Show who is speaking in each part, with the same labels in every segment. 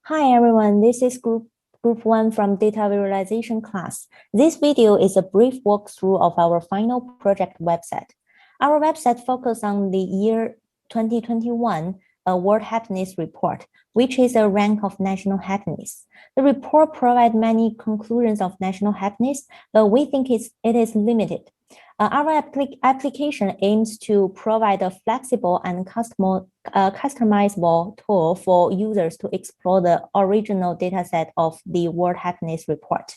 Speaker 1: Hi everyone, this is group 1 from data visualization class. This video is a brief walkthrough of our final project website. Our website focuses on the year 2021 World Happiness Report, which is a rank of national happiness. The report provides many conclusions of national happiness, but we think it is limited. Our application aims to provide a flexible and customizable tool for users to explore the original dataset of the World Happiness Report.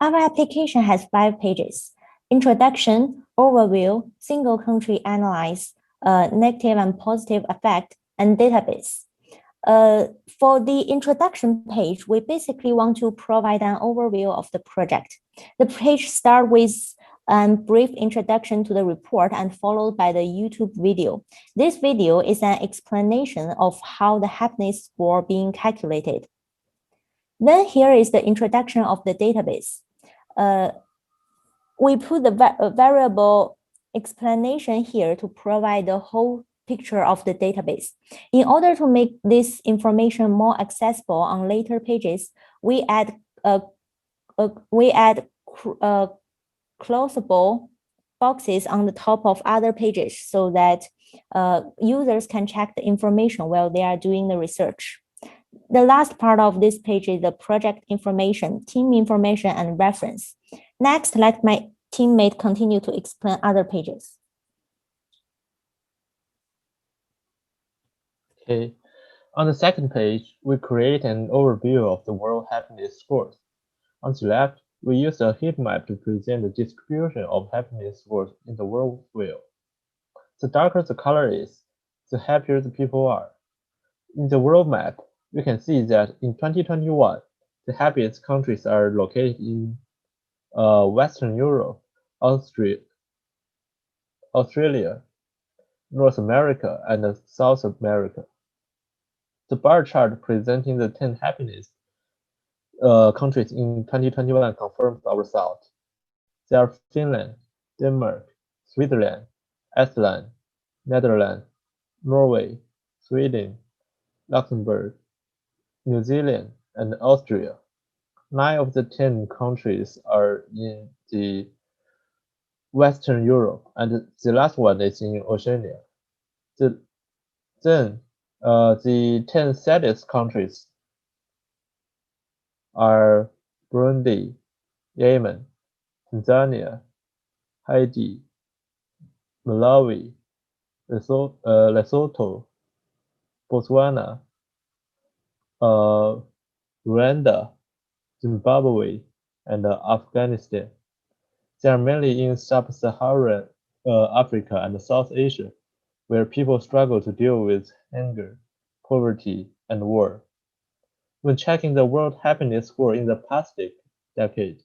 Speaker 1: Our application has 5 pages: introduction, overview, single country analysis, negative and positive effect, and database. For the introduction page, we basically want to provide an overview of the project. The page starts with a brief introduction to the report and followed by the YouTube video. This video is an explanation of how the happiness score being calculated. Then here is the introduction of the database. We put the variable explanation here to provide the whole picture of the database. In order to make this information more accessible on later pages, we add closable boxes on the top of other pages so that users can check the information while they are doing the research. The last part of this page is the project information, team information, and reference. Next, let my teammate continue to explain other pages.
Speaker 2: Okay, on the second page, we create an overview of the World Happiness Scores. On the left, we use a heat map to present the distribution of happiness scores in the world wheel. The darker the color is, the happier the people are. In the world map, you can see that in 2021, the happiest countries are located in Western Europe, Australia, North America, and South America. The bar chart presenting the 10 happiness countries in 2021 confirms our result. They are Finland, Denmark, Switzerland, Iceland, Netherlands, Norway, Sweden, Luxembourg, New Zealand, and Austria. 9 of the 10 countries are in the Western Europe, and the last one is in Oceania. Then the 10 saddest countries are Burundi, Yemen, Tanzania, Haiti, Malawi, Lesotho, Botswana, Rwanda, Zimbabwe, and Afghanistan. They are mainly in sub-Saharan Africa and South Asia, where people struggle to deal with hunger, poverty, and war. When checking the World Happiness Score in the past decade,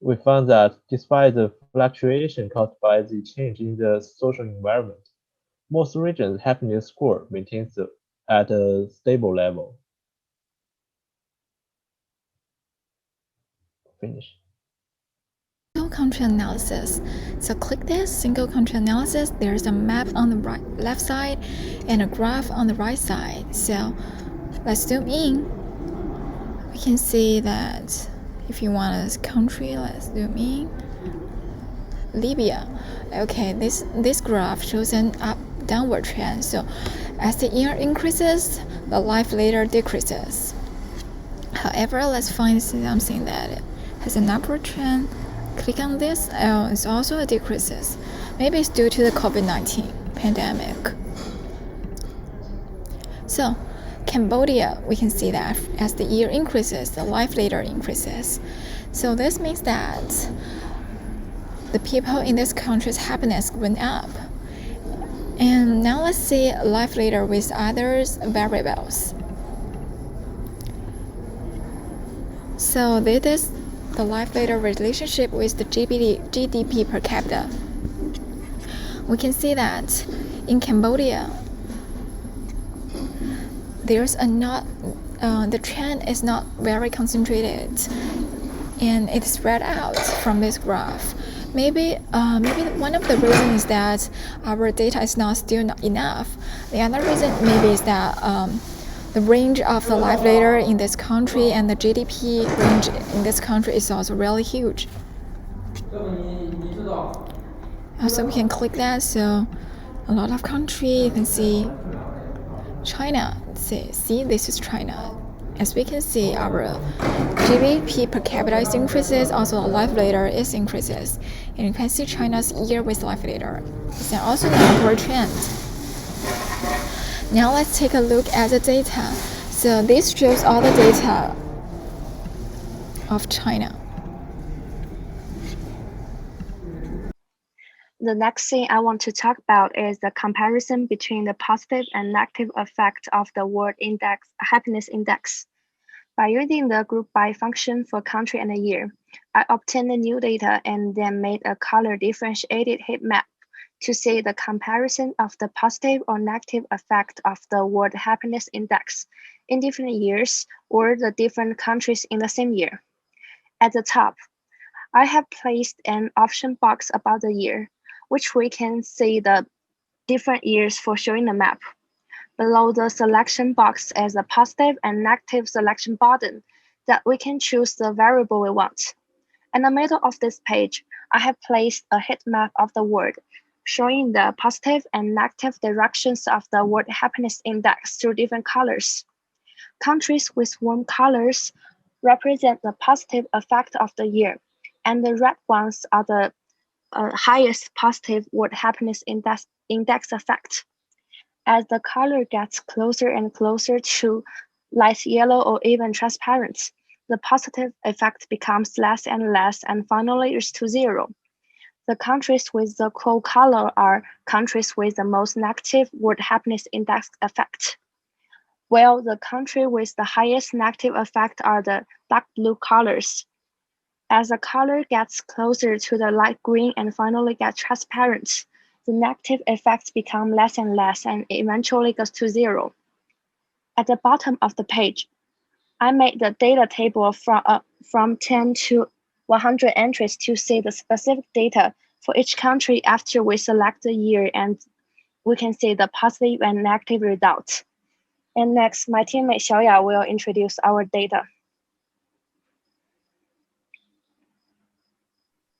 Speaker 2: we found that despite the fluctuation caused by the change in the social environment, most regions' happiness score maintains at a stable level. Finish.
Speaker 3: Single country analysis. So click this single country analysis. There's a map on the left side and a graph on the right side. So let's zoom in. We can see that if you want a country, let's zoom in. Libya. Okay, this graph shows an downward trend. So as the year increases, the life later decreases. However, let's find something that has an upward trend. Click on this, it's also a decreases. Maybe it's due to the COVID-19 pandemic. So Cambodia, we can see that as the year increases, the life later increases. So this means that the people in this country's happiness went up. And now let's see life later with others variables. So this is the life later relationship with the GDP per capita. We can see that in Cambodia, there's the trend is not very concentrated, and it's spread out from this graph. Maybe one of the reasons is that our data is still not enough. The other reason maybe is that the range of the life later in this country and the GDP range in this country is also really huge. Also, we can click that. So a lot of country, you can see China. See, this is China. As we can see, our GDP per capita is increases, also life later is increases. And you can see China's year with life later. It's also an upward trend. Now let's take a look at the data. So this shows all the data of China.
Speaker 4: The next thing I want to talk about is the comparison between the positive and negative effect of the World Happiness Index. By using the group by function for country and a year, I obtained the new data and then made a color differentiated heat map to see the comparison of the positive or negative effect of the World Happiness Index in different years or the different countries in the same year. At the top, I have placed an option box about the year, which we can see the different years for showing the map. Below the selection box is a positive and negative selection button that we can choose the variable we want. In the middle of this page, I have placed a heat map of the world, showing the positive and negative directions of the World Happiness Index through different colors. Countries with warm colors represent the positive effect of the year, and the red ones are the highest positive World Happiness Index effect. As the color gets closer and closer to light yellow or even transparent, the positive effect becomes less and less and finally reaches to zero. The countries with the cold color are countries with the most negative World Happiness Index effect, while the country with the highest negative effect are the dark blue colors. As the color gets closer to the light green and finally gets transparent, the negative effects become less and less and eventually goes to zero. At the bottom of the page, I made the data table from 10 to 100 entries to see the specific data for each country after we select the year, and we can see the positive and negative results. And next, my teammate Xiaoya will introduce our data.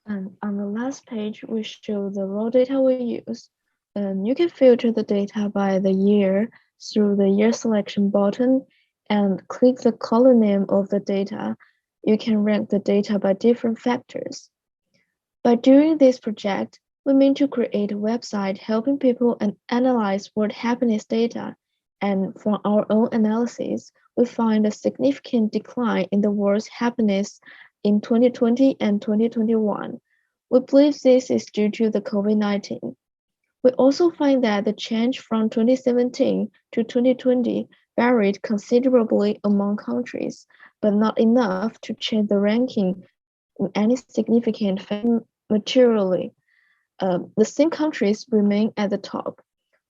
Speaker 5: And on the last page, we show the raw data we use. And you can filter the data by the year through the year selection button and click the column name of the data. You can rank the data by different factors. By doing this project, we mean to create a website helping people analyze world happiness data. And from our own analysis, we find a significant decline in the world's happiness in 2020 and 2021. We believe this is due to the COVID-19. We also find that the change from 2017 to 2020 varied considerably among countries, but not enough to change the ranking in any significant fashion materially. The same countries remain at the top.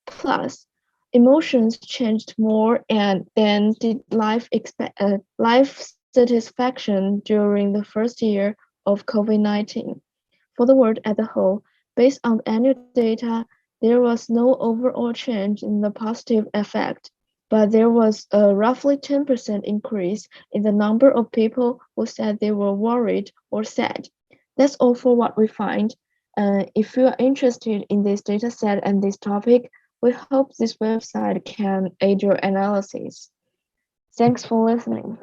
Speaker 5: Plus, emotions changed more than did life satisfaction during the first year of COVID-19. For the world as a whole, based on annual data, there was no overall change in the positive effect, but there was a roughly 10% increase in the number of people who said they were worried or sad. That's all for what we find. If you are interested in this data set and this topic, we hope this website can aid your analysis. Thanks for listening.